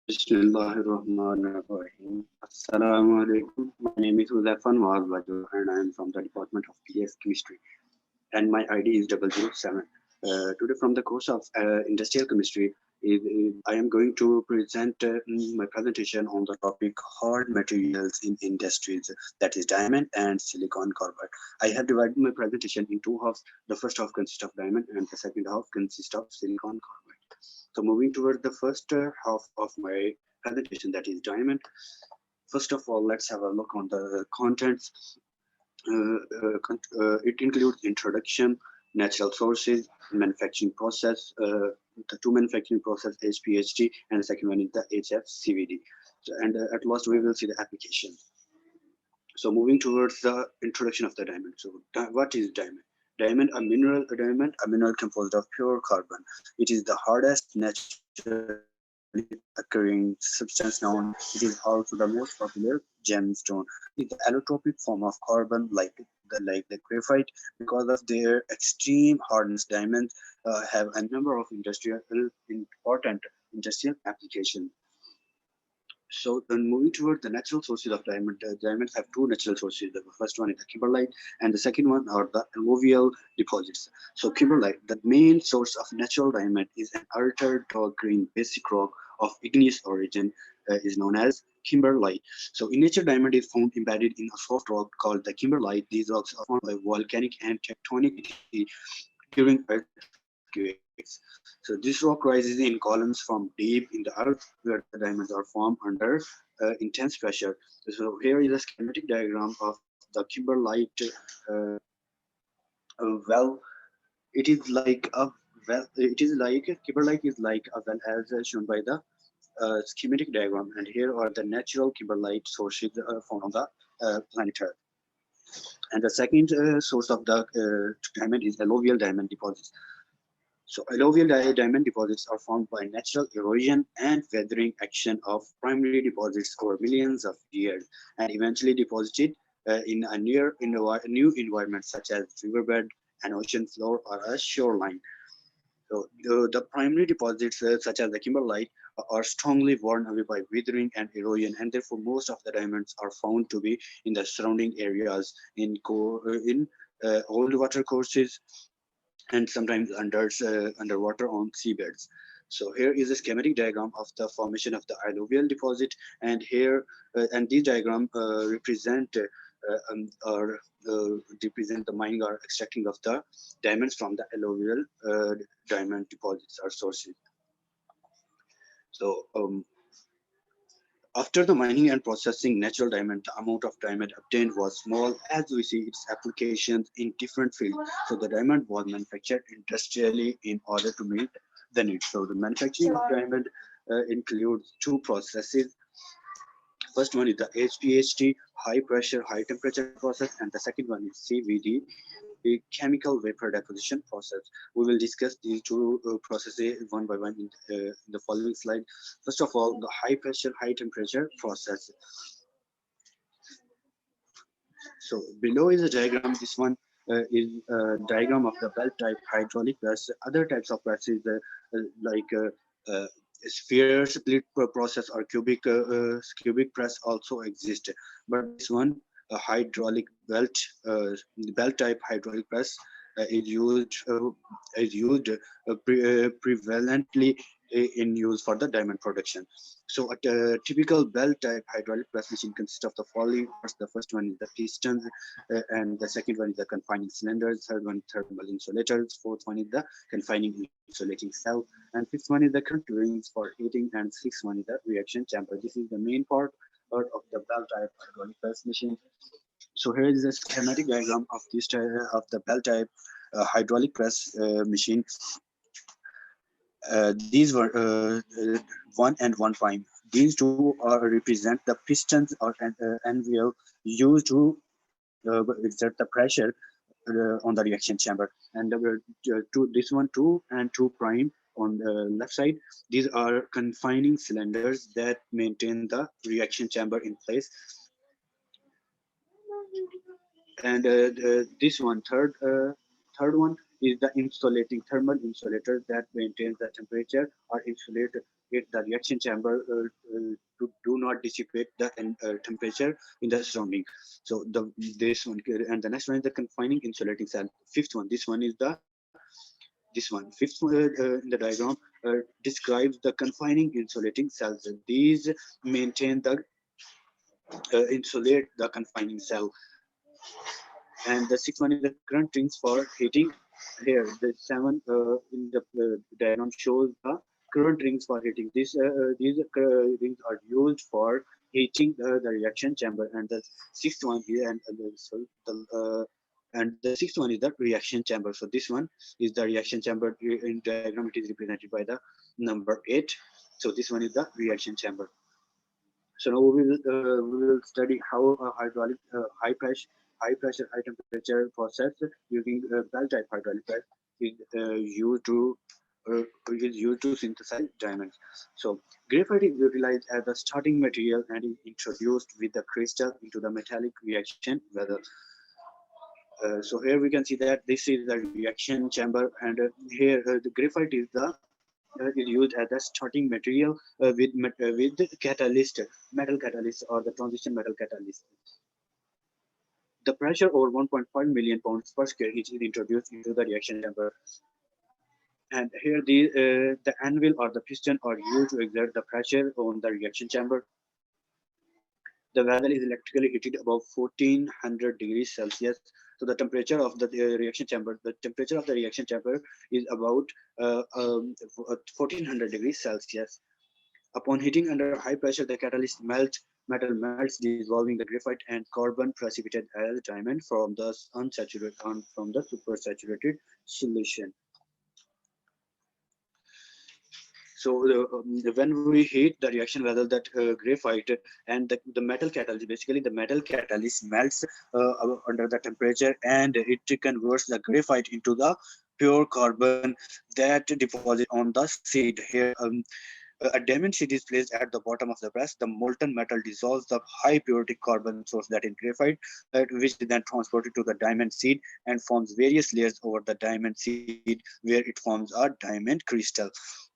Bismillahirrahmanirrahim. Assalamu alaikum. My name is Huzaifa Nawaz and I am from the Department of PS Chemistry. And my ID is 007. Today, from the course of Industrial Chemistry, I am going to present my presentation on the topic hard materials in industries, that is diamond and silicon carbide. I have divided my presentation in two halves. The first half consists of diamond and the second half consists of silicon carbide. So moving toward the first half of my presentation, that is diamond. First of all, let's have a look on the contents. It includes introduction, natural sources, manufacturing process, the two manufacturing process HPHT, and the second one is the HFCVD. So, and at last we will see the application. So moving towards the introduction of the diamond. So what is diamond? Diamond, a mineral composed of pure carbon. It is the hardest naturally occurring substance known. It is also the most popular gemstone. It is the allotropic form of carbon, like the graphite. Because of their extreme hardness, diamonds have a number of important industrial applications. So then moving toward the natural sources of diamond, diamonds have two natural sources. The first one is the kimberlite, and the second one are the alluvial deposits. So kimberlite, the main source of natural diamond, is an altered dark green basic rock of igneous origin, is known as kimberlite. So in nature, diamond is found embedded in a soft rock called the kimberlite. These rocks are formed by volcanic and tectonic activity during earthquakes. So this rock rises in columns from deep in the earth, where the diamonds are formed under intense pressure. So here is a schematic diagram of the kimberlite well. It is like a kimberlite is like a well, as shown by the schematic diagram. And here are the natural kimberlite sources found on the planet Earth. And the second source of the diamond is alluvial diamond deposits. So alluvial diamond deposits are formed by natural erosion and weathering action of primary deposits over millions of years, and eventually deposited in a new environment such as riverbed, an ocean floor, or a shoreline. So the primary deposits, such as the kimberlite, are strongly worn away by weathering and erosion, and therefore most of the diamonds are found to be in the surrounding areas in old water courses and sometimes underwater on seabeds. So here is a schematic diagram of the formation of the alluvial deposit, and here and this diagram or represent the mining or extracting of the diamonds from the alluvial diamond deposits or sources. So after the mining and processing natural diamond, the amount of diamond obtained was small, as we see its applications in different fields. So the diamond was manufactured industrially in order to meet the needs. So the manufacturing of diamond includes two processes. First one is the HPHT, high pressure, high temperature process, and the second one is CVD, the chemical vapor deposition process. We will discuss these two processes one by one in the following slide. First of all, the high pressure, high temperature process. So below is a diagram. This one is a diagram of the belt type hydraulic press. Other types of presses like sphere split process or cubic press also exist, but this one, a hydraulic belt type hydraulic press is used prevalently in use for the diamond production. So a typical bell type hydraulic press machine consists of the following parts. The first one is the pistons, and the second one is the confining cylinders, third one thermal insulators, fourth one is the confining insulating cell, and fifth one is the current rings for heating, and sixth one is the reaction chamber. This is the main part of the bell type hydraulic press machine. So here is a schematic diagram of this of the bell type hydraulic press machine. These were 1 and 1 prime. These two represent the pistons or anvil used to exert the pressure on the reaction chamber. And this one 2 and 2 prime on the left side. These are confining cylinders that maintain the reaction chamber in place. And this one third one is the insulating thermal insulator that maintains the temperature or insulate it the reaction chamber to do not dissipate the temperature in the surrounding. So this one, and the next one is the confining insulating cell. Fifth one, this one is the this one. Fifth one in the diagram describes the confining insulating cells. These maintain the insulate the confining cell. And the sixth one is the current rings for heating. Here, the seven in the diagram shows the current rings for heating. These rings are used for heating the reaction chamber. And the sixth one here, and the sixth one is the reaction chamber. So this one is the reaction chamber. In diagram, it is represented by the number 8. So this one is the reaction chamber. So now we will study how a hydraulic high pressure, high temperature process using bell type hydraulic press is used to synthesize diamonds. So graphite is utilized as the starting material and is introduced with the crystal into the metallic reaction vessel. So here we can see that this is the reaction chamber, and here the graphite is used as a starting material with catalyst, metal catalyst, or the transition metal catalyst. The pressure over 1.5 million pounds per square inch is introduced into the reaction chamber. And here the anvil or the piston are used to exert the pressure on the reaction chamber. The vessel is electrically heated above 1400 degrees Celsius. So the temperature of the temperature of the reaction chamber is about 1400 degrees Celsius. Upon heating under high pressure, the catalyst metal melts, dissolving the graphite and carbon precipitate as diamond from the supersaturated solution. So when we heat the reaction vessel, that graphite and the metal catalyst, basically the metal catalyst melts under the temperature, and it converts the graphite into the pure carbon that deposit on the seed. Here, a diamond seed is placed at the bottom of the press. The molten metal dissolves the high purity carbon source, that is graphite, which is then transported to the diamond seed and forms various layers over the diamond seed, where it forms a diamond crystal.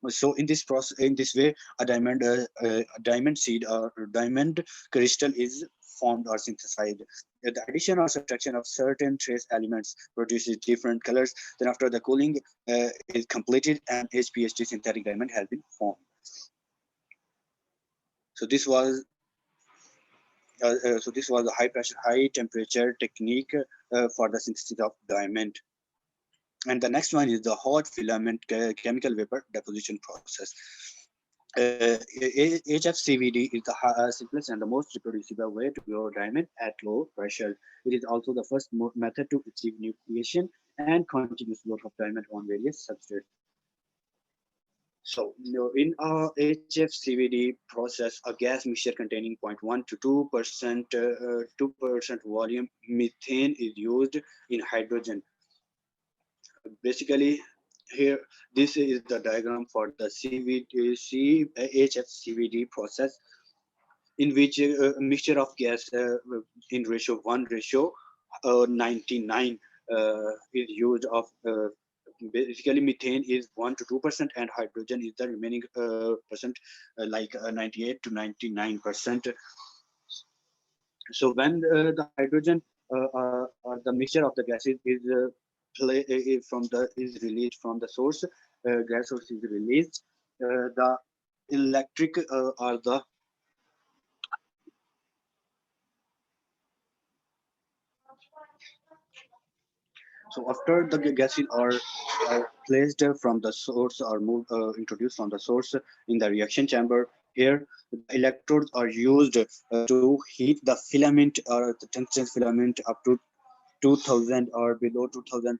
So in this process, in this way, a diamond seed or diamond crystal is formed or synthesized. The addition or subtraction of certain trace elements produces different colors. Then after the cooling is completed, an HPHT synthetic diamond has been formed. So this was a high pressure, high temperature technique for the synthesis of diamond. And the next one is the hot filament chemical vapor deposition process. HFCVD is the simplest and the most reproducible way to grow diamond at low pressure. It is also the first method to achieve nucleation and continuous growth of diamond on various substrates. So, in our HFCVD process, a gas mixture containing 0.1 to 2% volume methane is used in hydrogen. Basically, here this is the diagram for the HFCVD process, in which a mixture of gas in ratio 1:99 is used of. Basically, methane is 1 to 2%, and hydrogen is the remaining percent, like 98 to 99%. So when the hydrogen or the mixture of the gases is released from the source, gas source is released, the electric or the So after the gases are placed from the source or introduced from the source in the reaction chamber, here the electrodes are used to heat the filament or the tungsten filament up to 2000 or below 2000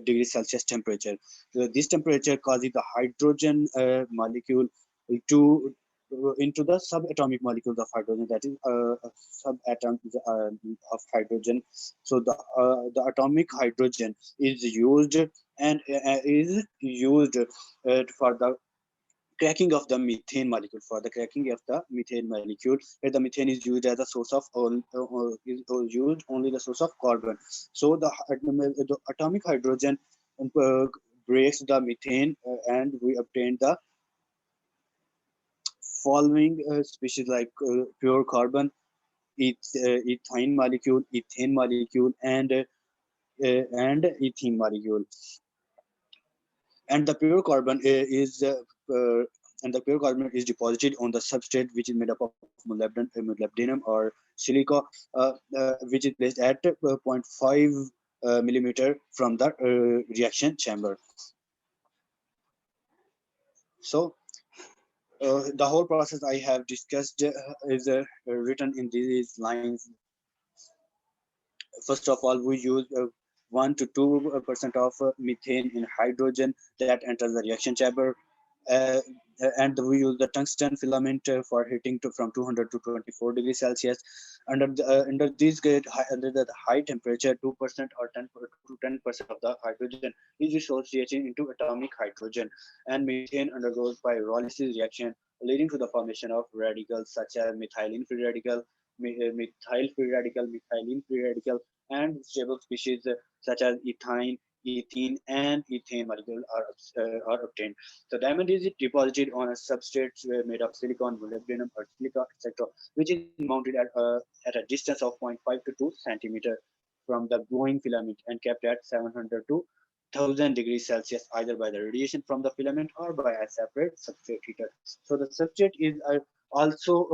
degrees Celsius temperature. So this temperature causes the hydrogen molecule to into the subatomic molecules of hydrogen, that is subatoms of hydrogen. So the atomic hydrogen is used and for the cracking of the methane molecule. For the cracking of the methane molecule, where the methane is used as a source of used only the source of carbon. So the atomic hydrogen breaks the methane, and we obtain the following species like pure carbon, ethane molecule, ethane molecule, and ethene molecule. And the pure carbon and the pure carbon is deposited on the substrate, which is made up of molybdenum or silica, which is placed at zero point 0.5 millimeter from the reaction chamber. So the whole process I have discussed is written in these lines. First of all, we use 1 to 2% of methane in hydrogen that enters the reaction chamber, uh, and we use the tungsten filament for heating from 200 to 24 degrees Celsius. Under these under the high temperature, 2% or 10 to 10% of the hydrogen is dissociated into atomic hydrogen, and methane undergoes pyrolysis reaction, leading to the formation of radicals such as methylene free radical, methyl free radical, methylene free radical, and stable species such as ethene, and ethane molecule are obtained. So diamond is deposited on a substrate made of silicon, molybdenum, or silica, etc., which is mounted at a distance of 0.5 to 2 centimeter from the glowing filament and kept at 700 to 1000 degrees Celsius, either by the radiation from the filament or by a separate substrate heater. So the substrate is also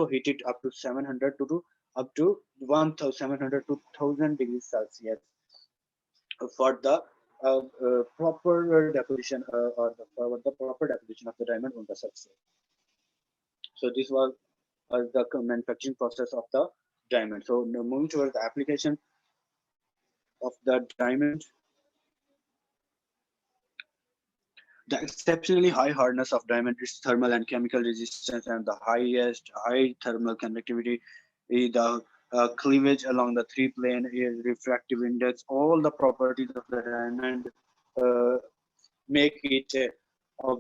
heated up to 700 up to 1700 to 1000 degrees Celsius for the proper deposition for the proper deposition of the diamond on the substrate. So this was the manufacturing process of the diamond. So now moving towards the application of the diamond, the exceptionally high hardness of diamond, its thermal and chemical resistance, and the high thermal conductivity, the cleavage along the three plane, refractive index, all the properties of the diamond uh, make it a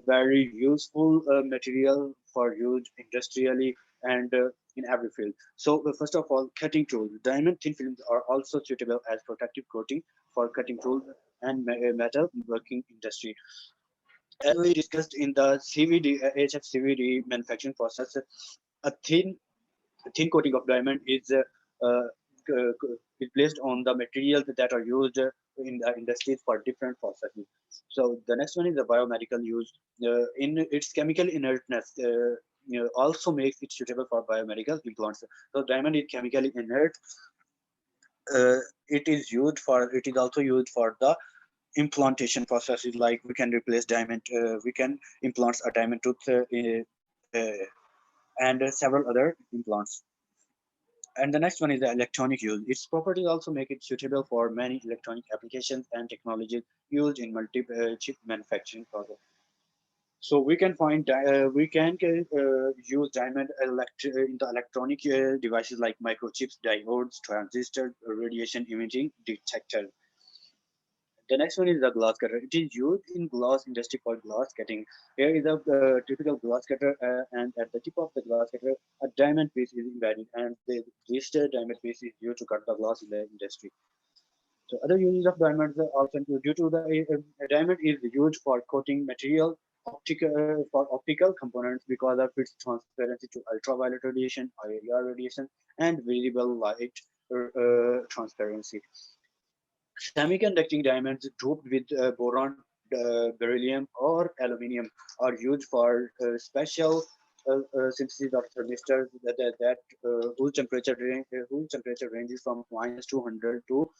very useful material for use industrially and in every field. So first of all, cutting tools. Diamond thin films are also suitable as protective coating for cutting tools and metal working industry. As we discussed in the CVD, HFCVD manufacturing process, a thin coating of diamond uh, is placed on the materials that are used in the industries for different processes. So the next one is the biomedical use. In its chemical inertness, also makes it suitable for biomedical implants. So diamond is chemically inert. It is also used for the implantation processes, like we can replace diamond, we can implant a diamond tooth, and several other implants. And the next one is the electronic use. Its properties also make it suitable for many electronic applications and technologies used in multi-chip manufacturing process. So we can use diamond in the electronic devices like microchips, diodes, transistors, radiation imaging detector. The next one is the glass cutter. It is used in glass industry for glass cutting. Here is a typical glass cutter, and at the tip of the glass cutter, a diamond piece is embedded, and this diamond piece is used to cut the glass in the industry. So other uses of diamonds are also due to the diamond is used for coating material, for optical components because of its transparency to ultraviolet radiation, IR radiation, and visible light transparency. Semiconducting diamonds doped with boron, beryllium, or aluminium are used for special synthesis of thermistors whose temperature ranges from -200 to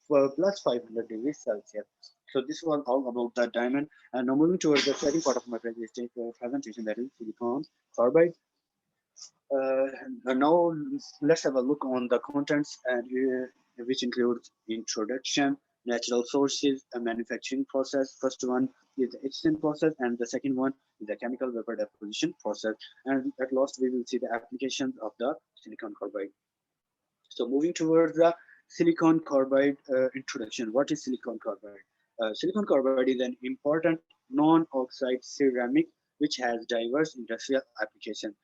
plus 500 degrees Celsius. So this was all about the diamond. And now moving towards the second part of my presentation, that is silicon carbide. Now let's have a look on the contents, and which includes introduction, natural sources, a manufacturing process. First one is the etching process, and the second one is the chemical vapor deposition process. And at last, we will see the applications of the silicon carbide. So moving towards the silicon carbide introduction. What is silicon carbide? Silicon carbide is an important non-oxide ceramic which has diverse industrial applications.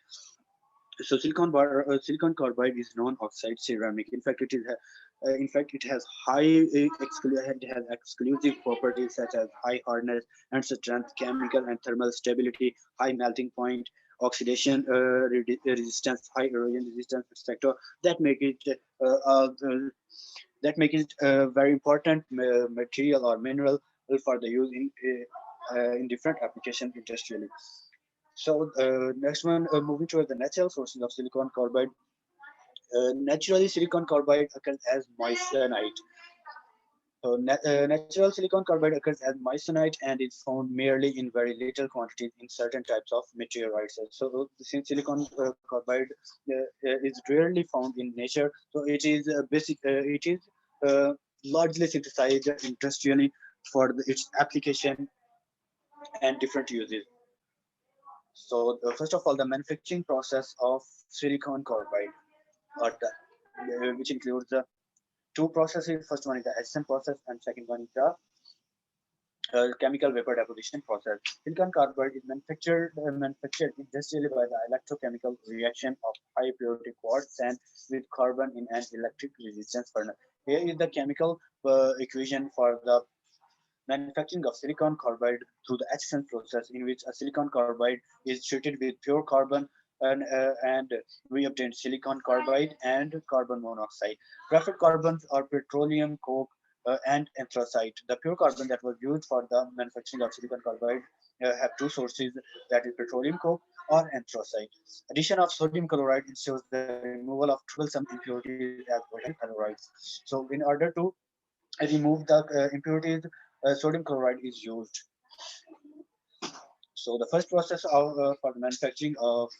So silicon carbide is non-oxide ceramic. In fact, it is In fact, it has it has exclusive properties such as high hardness and strength, chemical and thermal stability, high melting point, oxidation resistance, high erosion resistance, etc. That make it very important material or mineral for the use in different applications industrially. So next one, moving towards the natural sources of silicon carbide. Naturally, silicon carbide occurs as moissanite. So natural silicon carbide occurs as moissanite and is found merely in very little quantities in certain types of meteorites. So since silicon carbide is rarely found in nature, so it is uh, largely synthesized industrially for its application and different uses. So first of all, the manufacturing process of silicon carbide, which includes the two processes. First one is the adsorption process, and second one is the chemical vapor deposition process. Silicon carbide is manufactured industrially by the electrochemical reaction of high purity quartz sand with carbon in an electric resistance furnace. Here is the chemical equation for the manufacturing of silicon carbide through the adsorption process, in which a silicon carbide is treated with pure carbon, and we obtain silicon carbide and carbon monoxide. Preferred carbons are petroleum coke and anthracite. The pure carbon that was used for the manufacturing of silicon carbide have two sources, that is petroleum coke or anthracite. Addition of sodium chloride ensures the removal of troublesome impurities as well as halides. So in order to remove the impurities, sodium chloride is used. So the first process for the manufacturing of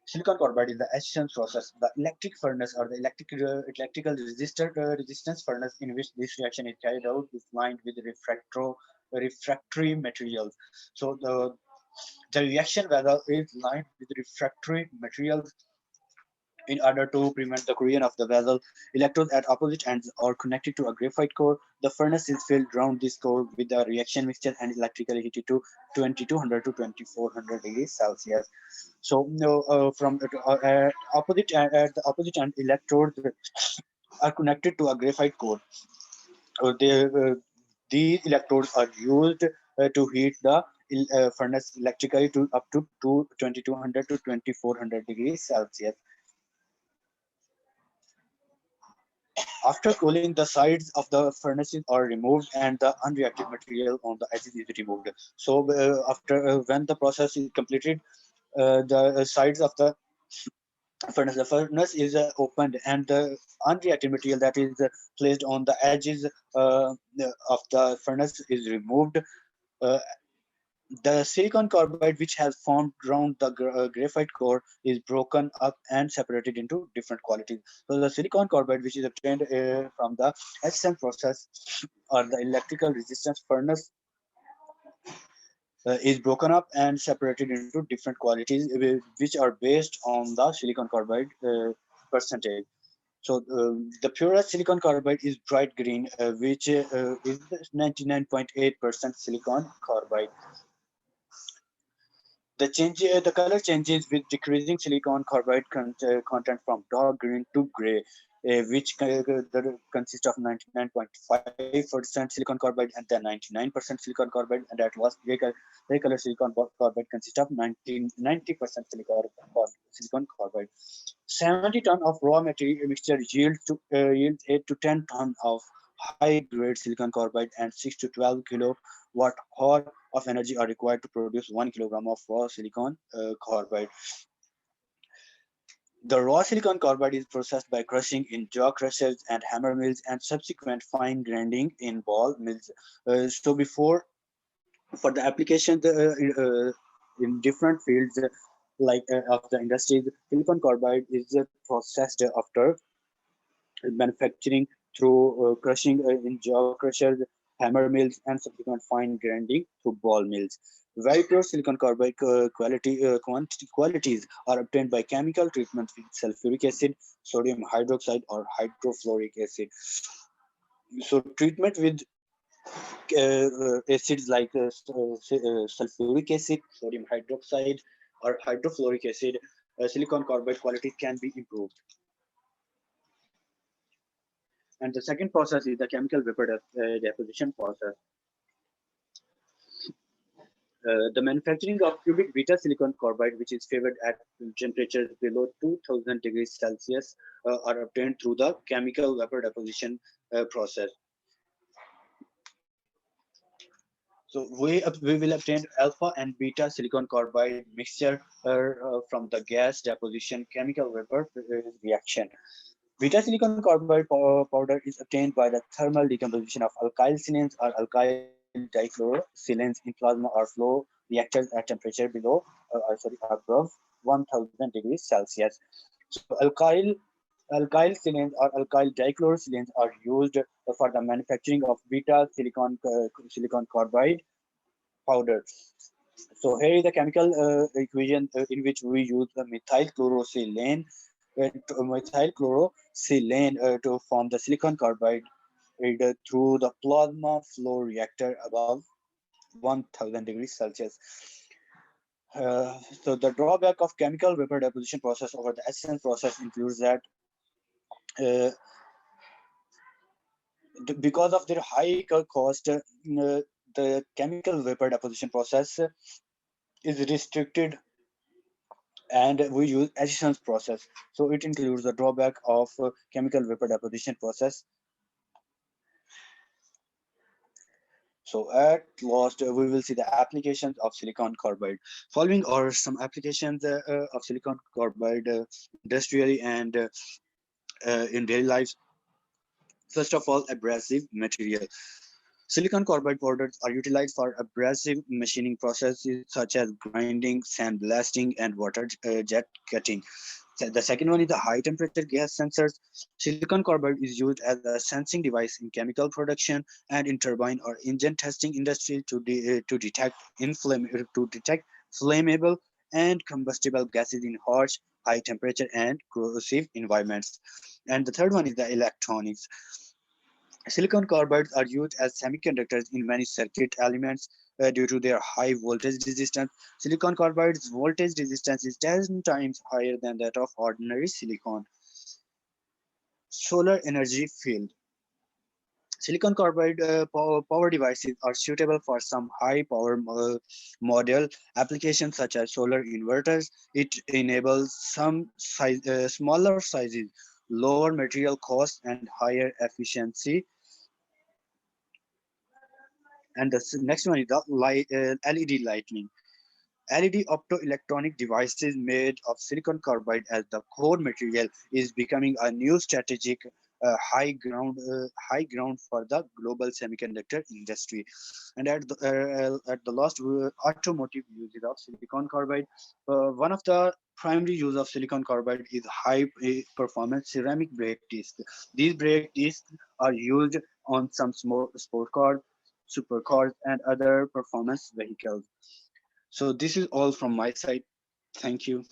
silicon carbide is the adsorption process. The electric furnace or the electrical resistance furnace in which this reaction is carried out is lined with refractory materials. So the reaction vessel is lined with refractory materials. In order to prevent the corrosion of the vessel, electrodes at opposite ends are connected to a graphite core. The furnace is filled round this core with the reaction mixture and electrically heated to 2200 to 2400 degrees Celsius. So, from at the opposite end, electrodes are connected to a graphite core. These electrodes are used to heat the furnace electrically to up to 2200 to 2400 degrees Celsius. After cooling, the sides of the furnaces are removed and the unreactive material on the edges is removed. So after when the process is completed, the sides of the furnace is opened, and the unreactive material that is placed on the edges of the furnace is removed. Uh, the silicon carbide, which has formed around the graphite core, is broken up and separated into different qualities. So the silicon carbide, which is obtained from the adsorption process or the electrical resistance furnace, is broken up and separated into different qualities, which are based on the silicon carbide percentage. So the purest silicon carbide is bright green, which is 99.8% silicon carbide. The color changes with decreasing silicon carbide content from dark green to gray, which consists of 99.5% silicon carbide and then 99% silicon carbide, and at last gray color silicon carbide consists of 90% silicon carbide. 70 ton of raw material mixture yields 8 to 10 ton of high grade silicon carbide, and 6 to 12 kilowatt hour of energy are required to produce 1 kilogram of raw silicon carbide. The raw silicon carbide is processed by crushing in jaw crushers and hammer mills and subsequent fine grinding in ball mills. So before, for the application in different fields of the industry, silicon carbide is processed after manufacturing through crushing in jaw crushers, hammer mills, and subsequent fine grinding through ball mills. Very pure silicon carbide qualities are obtained by chemical treatment with sulfuric acid, sodium hydroxide, or hydrofluoric acid. So treatment with acids like sulfuric acid, sodium hydroxide, or hydrofluoric acid, silicon carbide quality can be improved. And the second process is the chemical vapor deposition process. The manufacturing of cubic beta silicon carbide, which is favored at temperatures below 2000 degrees Celsius, are obtained through the chemical vapor deposition process. So we will obtain alpha and beta silicon carbide mixture from the gas deposition chemical vapor reaction. Beta silicon carbide powder is obtained by the thermal decomposition of alkyl silanes or alkyl dichlorosilane in plasma or flow reactors at temperature below, above 1000 degrees Celsius. So alkyl silanes or alkyl dichlorosilanes are used for the manufacturing of beta silicon carbide powder. So here is the chemical equation in which we use the methyl to form the silicon carbide through the plasma flow reactor above 1000 degrees Celsius. So the drawback of chemical vapor deposition process over the essence process includes that uh, because of their high cost, the chemical vapor deposition process is restricted and we use additions process. So it includes the drawback of chemical vapor deposition process. So at last, we will see the applications of silicon carbide. Following are some applications of silicon carbide industrially and in daily lives. First of all, abrasive material. Silicon carbide powders are utilized for abrasive machining processes such as grinding, sandblasting, and water jet cutting. The second one is the high temperature gas sensors. Silicon carbide is used as a sensing device in chemical production and in turbine or engine testing industry to detect flammable and combustible gases in harsh, high temperature and corrosive environments. And the third one is the electronics. Silicon carbides are used as semiconductors in many circuit elements due to their high voltage resistance. Silicon carbide's voltage resistance is 10 times higher than that of ordinary silicon. Solar energy field. Silicon carbide power devices are suitable for some high power model applications such as solar inverters. It enables some smaller sizes, lower material costs, and higher efficiency. And the next one is the LED lighting. LED optoelectronic devices made of silicon carbide as the core material is becoming a new strategic high ground for the global semiconductor industry. And at the last, automotive uses of silicon carbide. One of the primary use of silicon carbide is high performance ceramic brake discs. These brake discs are used on some small sport cars, supercars, and other performance vehicles. So this is all from my side. Thank you.